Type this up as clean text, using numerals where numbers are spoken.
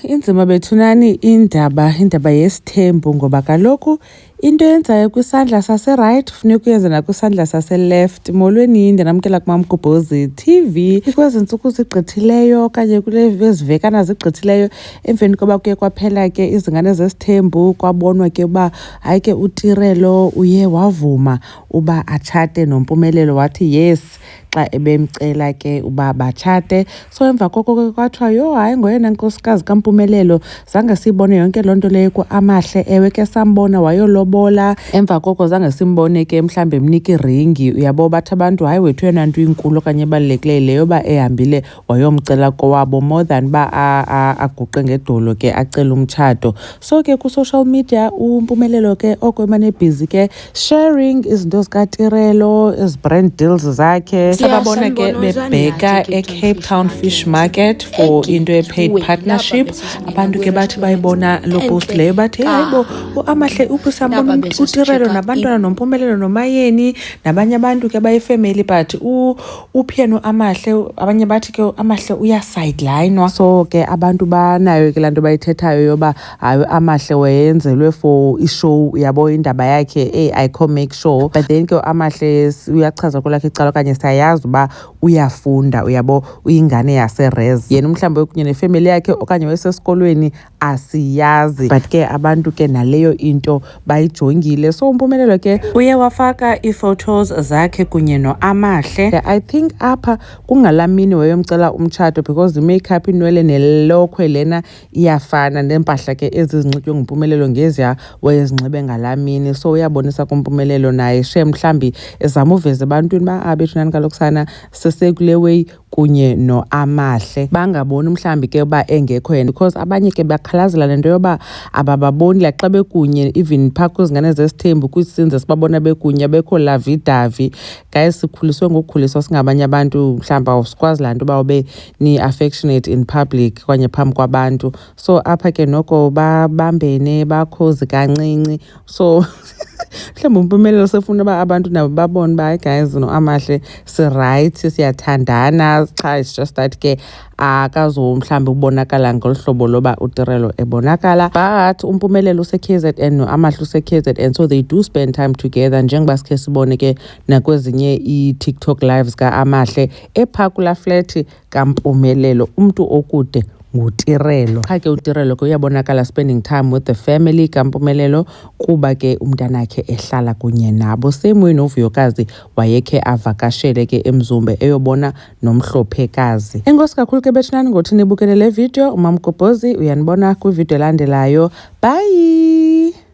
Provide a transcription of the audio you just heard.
Inzima bethunani indaba yesithembu ngoba kaloku into yenzayo kwisandla sase-right funeka uyenze nakwisandla sase-left. Molweni yinde namkela kuMamgobhozi TV. Kwezi ntsuku zigqithileyo okanye kulezi vekana zigqithileyo emveni koba kuye kwaphela ke izingane zesithembu kwabonwa ke uba hayi ke uTirelo uye wavuma uba atshate noMpumelelo, wathi yes xa ebemcela ke uba batshate. So emva koko ke kwathiwa yho hayi ngoyena nkosikazi kaMpumelelo zange siyibone yonke loo nto leyo Amahle. Ewe ke sambona wayolobola, emva koko zange simbone ke mhlawumbi emnika iringi. Uyabo bathi abantu hayi wethu yena nto inkulu okanye ebalulekileyo leyo uba ehambile wayomcela kowabo more than uba aguqe ngedolo ke acela umtshato. So ke ku-social media uMpumelelo ke oko emane ebhizi ke sharing izinto zikaTirelo, ezi-brand deals zakhe. Sababona ke bebheka eCape Town Fish Market for into e-paid partnership. Abantu ke bathi bayibona lo post leyo bathi hayibo uAmahle uphi sambona uTirelo nabantwana noMpumelelo noMayeni nabanye abantu ke bayifamily but uphi yena uAmahle. Abanye bathi ke uAmahle uyasidelinwa. So ke abantu banayo ke lanto bayithethayo yoba hayi uAmahle wayenzelwe for ishow, yabo indaba yakhe iconic show. But then ke uAmahle uyachaza kwelakhe icala okanye sayazi uba uyafunda, uyabo uyingane yaserez. Yena mhlawumbi kunye nefamily yakhe okanye wayesesikolweni asiyazi, but ke abantu ke naleyo into bayijongile. So uMpumelelo ke uye wafaka ii-photos zakhe kunye noAmahle. I think apha kungalamini wayomcela umtshato because i-makeup, inwele nelokhwe lena iyafana, neempahla ke ezizinxitywe nguMpumelelo ngeziya wayezinxibe ngalamini. So uyabonisa kuMpumelelo naye shem mhlambi ezama uveza ebantwini uba bethunani kaloku sana sesekule way kunye noAmahle, bangaboni mhlambi ke uba engekho yena because abanye ke bakhalazela lento yoba abababoni like xa bekunye even phaa kwizingane zesithembu kwisinze sibabona bekunye bekho lavidavi. Guys, sikhuliswe ngokukhuliswa singabanye abantu, mhlawumbi awusikwazi laa nto uba ube ni-affectionate in public okanye phambi kwabantu. So apha ke noko babambene bakhozi kancinci. So mhlawumbi uMpumelelo sefuna uba abantu nabo babone uba guys noAmahle si-right, siyathandana. Cha, it's just that ke akazo mhlawumbi ubonakala ngolu hlobo loba uTirelo ebonakala. But uMpumelelo use-KZN noAmahle use-KZN, so they do spend time together njengoba sikhe sibone ke nakwezinye i-TikTok lives kaAmahle ephaa kulaa flat kaMpumelelo. Umntu okude nguTirelo. Cha ke uTirelo ke uyabonakala spending time with the family kaMpumelelo kuba ke umntanakhe ehlala kunye nabo. Same way noVuyokazi wayekhe avakashele ke eMzumbe eyobona nomhlophekazi. Enkosi kakhulu ke bethunani ngothi nibukele le video. uMamgobhozi uyanibona kwivideo elandelayo. Bye.